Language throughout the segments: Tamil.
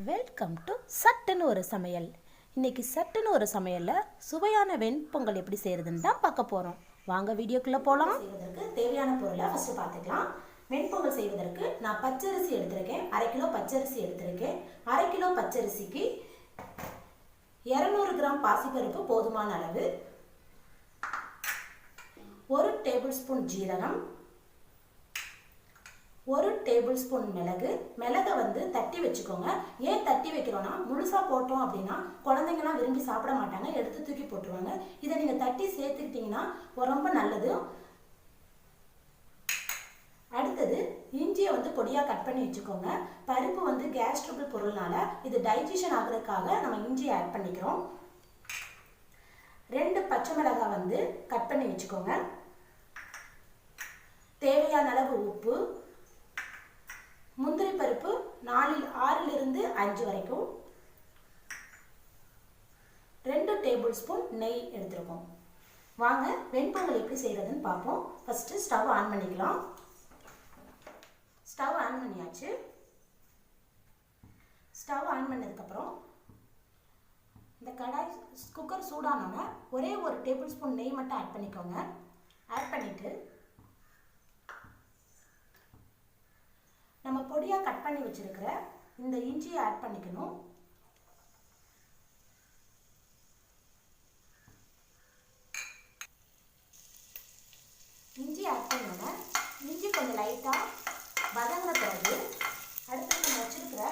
வெல்கம் டு சட்டுன்னு ஒரு சமையல். இன்னைக்கு சட்டுன்னு ஒரு சமையலில் சுவையான வெண்பொங்கல் எப்படி செய்கிறதுன்னு தான் பார்க்க போகிறோம். வாங்க வீடியோக்குள்ளே போகலாம். செய்வதற்கு தேவையான பொருளை ஃபஸ்ட்டு பார்த்துக்கலாம். வெண்பொங்கல் செய்வதற்கு நான் பச்சரிசி எடுத்திருக்கேன். 1/2 கிலோ பச்சரிசி எடுத்திருக்கேன். 1/2 கிலோ பச்சரிசிக்கு 200 கிராம் பாசிப்பருப்பு போதுமான அளவு, 1 டேபிள் ஸ்பூன் ஜீரகம், 1 டேபிள் ஸ்பூன் மிளகு. மிளகை தட்டி வச்சுக்கோங்க. ஏன் தட்டி வைக்கிறோன்னா, முழுசாக போட்டோம் அப்படின்னா குழந்தைங்கலாம் விரும்பி சாப்பிட மாட்டாங்க, எடுத்து தூக்கி போட்டுருவாங்க. இதை நீங்கள் தட்டி சேர்த்துக்கிட்டிங்கன்னா ரொம்ப நல்லது. அடுத்தது இஞ்சியை பொடியாக கட் பண்ணி வச்சுக்கோங்க. பருப்பு கேஸ் ட்ரபிள் பொருள்னால இது டைஜஷன் ஆகிறதுக்காக நம்ம இஞ்சியை ஆட் பண்ணிக்கிறோம். 2 பச்சை மிளகாய் கட் பண்ணி வச்சுக்கோங்க. தேவையான அளவு உப்பு, முந்திரி பருப்பு 6லிருந்து 5 வரைக்கும், 2 டேபிள் ஸ்பூன் நெய் எடுத்துருக்கோம். வாங்க வெண்பொங்கல் எப்படி செய்கிறதுன்னு பார்ப்போம். ஃபஸ்ட்டு ஸ்டவ் ஆன் பண்ணிக்கலாம். ஸ்டவ் ஆன் பண்ணியாச்சு. ஸ்டவ் ஆன் பண்ணதுக்கப்புறம் இந்த கடாய் குக்கர் சூடானோன்னா ஒரே 1 டேபிள் ஸ்பூன் நெய் மட்டும் ஆட் பண்ணிக்கோங்க. ஆட் பண்ணிவிட்டு நம்ம பொடியாக கட் பண்ணி வச்சிருக்கிற இந்த இஞ்சியை ஆட் பண்ணிக்கணும். இஞ்சி ஆட் பண்ணோன்னா இஞ்சி கொஞ்சம் லைட்டாக வதங்கின பிறகு அடுத்து நம்ம வச்சிருக்கிற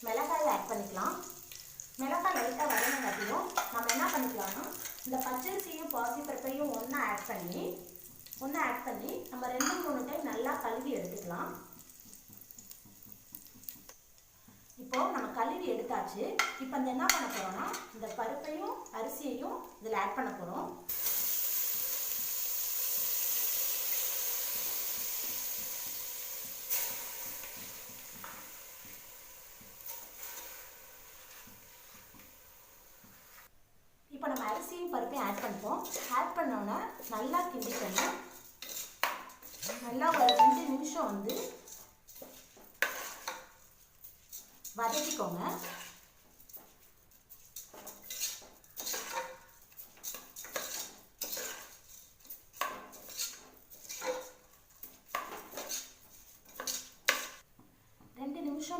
மிளகாயை ஆட் பண்ணிக்கலாம். மிளகாய் லைட்டாக வதங்கினதையும் நம்ம என்ன பண்ணிக்கலாம்னா, இந்த பச்சரிசியும் பாசிப்பருப்பையும் ஒன்றா ஆட் பண்ணி நம்ம 2-3 டைம் நல்லா கழுவி எடுத்துக்கலாம். இப்போ நம்ம கழுவி எடுத்தாச்சு. இப்போ என்ன பண்ண போறோம்னா, இந்த பருப்பையும் அரிசியையும் இதில் ஆட் பண்ண போறோம். இப்போ நம்ம அரிசியும் பருப்பையும் ஆட் பண்ணிப்போம். ஆட் பண்ணோன்னா நல்லா கிண்டிக்கணும். நல்லா ஒரு 2 நிமிஷம் வதக்கிக்கோங்க.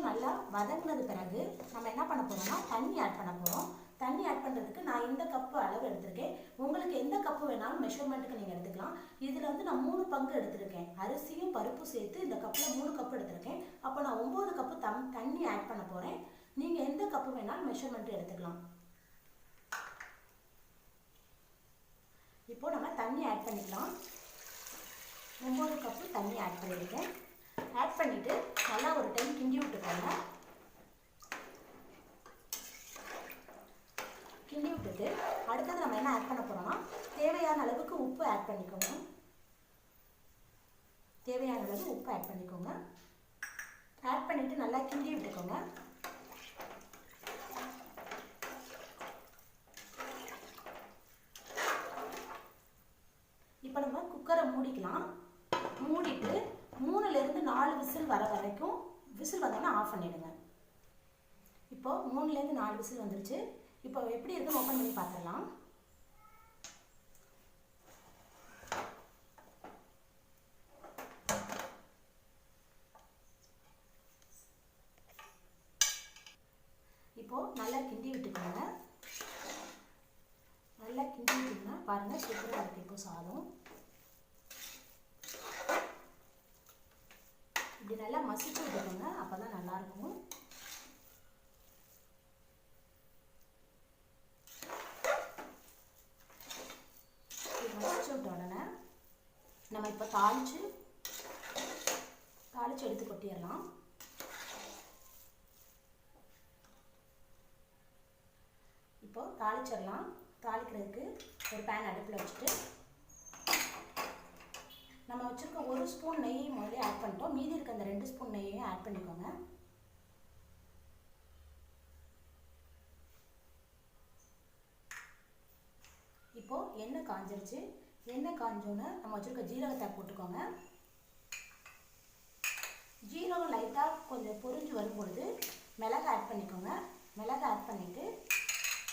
நல்லா வதங்கினது பிறகு நம்ம என்ன பண்ண போறோம்னா, தண்ணி ஆட் பண்ண போறோம். தண்ணி ஆட் பண்ணுறதுக்கு நான் இந்த கப்பு அளவு எடுத்திருக்கேன். உங்களுக்கு எந்த கப்பு வேணாலும் மெஷர்மெண்ட்டுக்கு நீங்கள் எடுத்துக்கலாம். இதில் நான் 3 பங்கு எடுத்திருக்கேன். அரிசியும் பருப்பும் சேர்த்து இந்த கப்பில் 3 கப்பு எடுத்திருக்கேன். அப்போ நான் 9 கப்பு தண்ணி ஆட் பண்ண போகிறேன். நீங்கள் எந்த கப்பு வேணாலும் மெஷர்மெண்ட் எடுத்துக்கலாம். இப்போ நம்ம தண்ணி ஆட் பண்ணிக்கலாம். 9 கப்பு தண்ணி ஆட் பண்ணியிருக்கேன். ஆட் பண்ணிவிட்டு நல்லா ஒரு டைம் கிண்டி விட்டுக்கோங்க. கிண்டி விட்டுட்டு அடுத்தது நம்ம என்ன ஆட் பண்ண போறோம்னா, தேவையான அளவுக்கு உப்பு ஆட் பண்ணிக்கோங்க. தேவையான அளவு உப்பு ஆட் பண்ணிக்கோங்க. ஆட் பண்ணிட்டு நல்லா கிண்டி விட்டுக்கோங்க. இப்போ நம்ம குக்கரை மூடிக்கலாம். மூடிட்டு 3லிருந்து 4 விசில் வர வரைக்கும், விசில் வந்தோன்னா ஆஃப் பண்ணிடுங்க. இப்போ 3லிருந்து 4 விசில் வந்துருச்சு. இப்போ எப்படி இருக்குன்னு ஓப்பன் பண்ணி பார்த்துடலாம். இப்போ நல்லா கிண்டி விட்டுக்கோங்க. நல்லா கிண்டி விட்டீங்கன்னா பாருங்க, சூப்பராக இருக்கு. இப்போ சாதம் இப்படி நல்லா மசிச்சு விட்டுக்கோங்க. அப்போதான் நல்லா இருக்கும். மசிச்சு விட்ட உடனே நம்ம இப்போ தாளிச்சு எடுத்து கொட்டிடலாம். இப்போ தாளிச்சிடலாம். தாளிக்கிறதுக்கு ஒரு பேன் அடுப்பில் வச்சுட்டு நம்ம வச்சுருக்க 1 ஸ்பூன் நெய் முதல்ல ஆட் பண்ணிட்டோம். மீதி இருக்க அந்த 2 ஸ்பூன் நெய்யையும் ஆட் பண்ணிக்கோங்க. இப்போ எண்ணெய் காஞ்சிருச்சு. எண்ணெய் காஞ்சோன்னு நம்ம வச்சுருக்க ஜீரகத்தை போட்டுக்கோங்க. ஜீரகம் லைட்டாக கொஞ்சம் பொரிஞ்சு வரும்பொழுது மிளகு ஆட் பண்ணிக்கோங்க.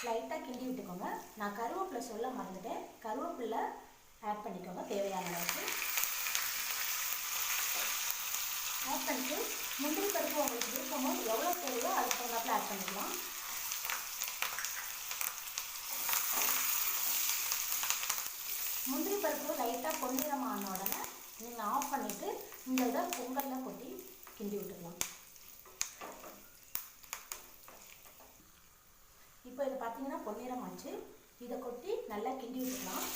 லைட்டாக கிண்டி விட்டுக்கோங்க. நான் கருவேப்பிலை சொல்ல மறந்துட்டேன். கருவேப்பிலை ஆட் பண்ணிக்கோங்க தேவையான அளவுக்கு. ஆட் பண்ணிட்டு முந்திரி பருப்பு உங்களுக்கு விருப்பமோ எவ்வளோ தேவையோ அதுக்கு தகுந்தாப்பில் ஆட் பண்ணிக்கலாம். முந்திரி பருப்பு லைட்டாக பொன்னிறமான உடனே நீங்கள் ஆஃப் பண்ணிவிட்டு இந்த இதை பொங்கலில் கொட்டி கிண்டி விட்டுக்கலாம். இப்போ இது பார்த்தீங்கன்னா பொன்னிறம் ஆச்சு. இதை கொட்டி நல்லா கிண்டி விட்டுக்கலாம்.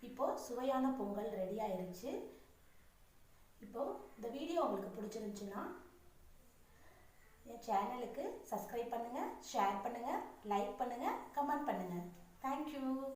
இப்போ சுவையான பொங்கல் ரெடி ஆயிருச்சு. இப்போ இந்த வீடியோ உங்களுக்கு பிடிச்சிருந்துச்சுன்னா என் சேனலுக்கு சப்ஸ்கிரைப் பண்ணுங்கள், ஷேர் பண்ணுங்கள், லைக் பண்ணுங்கள், கமெண்ட் பண்ணுங்கள். தேங்க்யூ.